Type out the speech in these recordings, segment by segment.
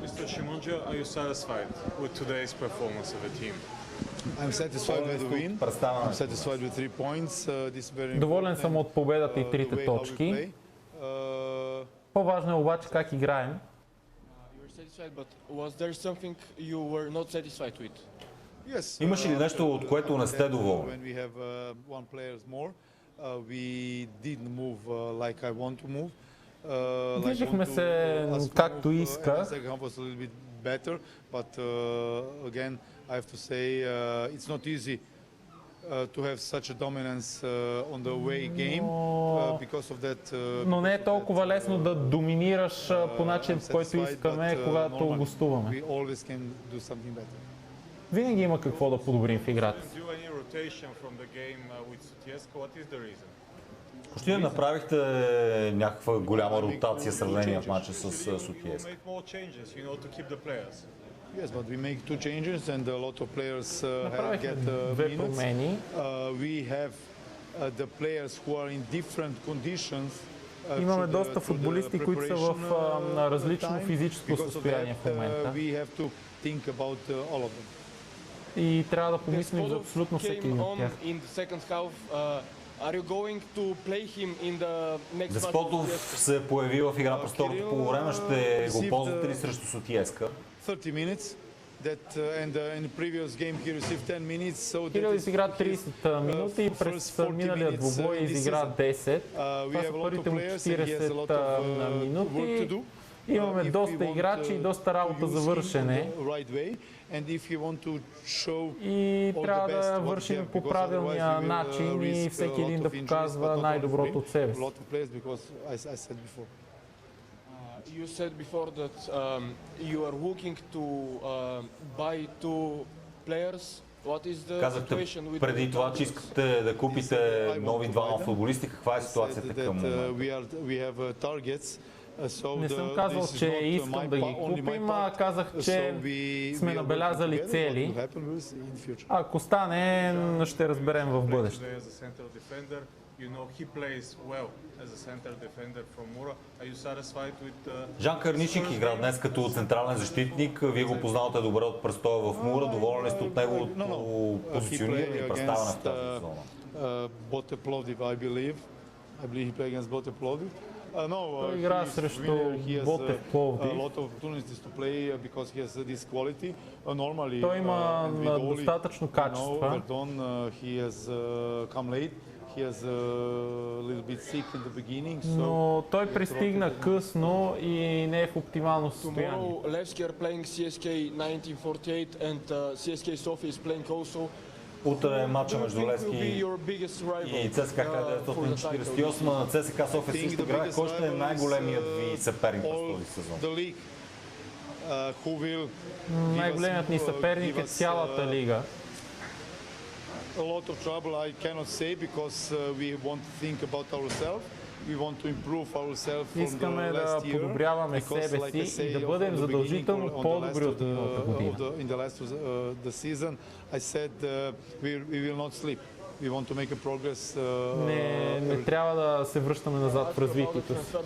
Mr. Shimunja, are you satisfied with today's performance of the team? I'm satisfied with the win. I'm satisfied with 3 points. This is very Доволен съм от победата и трите точки. По-важно е обаче как играем. You were satisfied, but was there something you were not satisfied with? Yes. Имаше ли нещо, от което не сте доволни? When we have one player more, we didn't move like I want to move. Движихме се както иска. Second half was a little bit better, but again I have to say it's not easy to have such a dominance on the away game because of that. Но не е толкова лесно да доминираш по начин, по който искаме, когато гостуваме. We always can do something better. Винаги има какво да подобрим в играта. Почти не направихте някаква голяма ротация в сравнение в матча с Сотиеска. Yes, but we make 2 changes and a lot of players get две minutes. промени. We have the players who are in different conditions. Имаме доста футболисти, които са в различно физическо състояние в момента. We have to think about all of them. И трябва да помислим за абсолютно всеки един от тях. Деспотов се появи в игра през второто полувреме. Ще го ползвате ли срещу Сотиеска? 30 minutes. Кирил изигра 30 минути и през миналия двубой изигра 10. Това са първите му 40 минути. Имаме доста играчи и доста работа за вършене. И трябва да вършим по правилния начин и всеки един да показва най-доброто от себе си. You said before that you are looking to buy 2 players. What is the situation with? Казахте преди това, че искате да купите нови двама футболисти. Каква е ситуацията към момента? Не съм казал, че искам да ги купим, а казах, че сме набелязали цели. Ако стане, ще разберем в бъдеще. Жан Карнишик игра днес като централен защитник. Вие го познавате добре от престоя в Мура. Доволен ли сте от неговото позициониране и представяне в тази зона? Bote Plovdiv, I believe he played against Bote Plovdiv. Той игра срещу Ботев Пловдив. Той има достатъчно качества. Но той пристигна късно и не е в оптимално състояние. Утре е матча между Левски и ЦСКА 1948. ЦСКА София също играе. Кой ще е най-големият ви съперник в този сезон? Най-големият ни съперник е цялата лига. A lot of trouble I cannot say because we want to think about ourselves. We want to improve ourselves from the last year. Искаме да подобряваме себе си и да бъдем задължително по-добри от миналата година. In the last the season, I said we will not sleep. We want to make a progress. Не трябва да се връщаме назад в развитието си.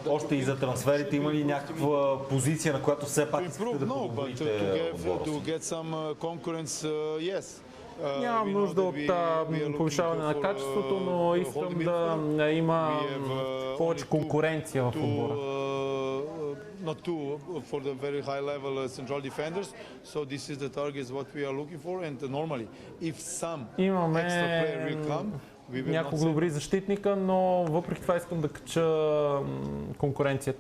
Още и за трансферите има ли някаква позиция, на която все пак искате да подобрите отбора? Нямам нужда от повишаване на качеството, но искам да има повече конкуренция в отбора. Not two for the very high level central defenders, so this is the target what we are looking for, and normally if some extra player will come, няколко добри защитника, но въпреки това искам да кача конкуренцията.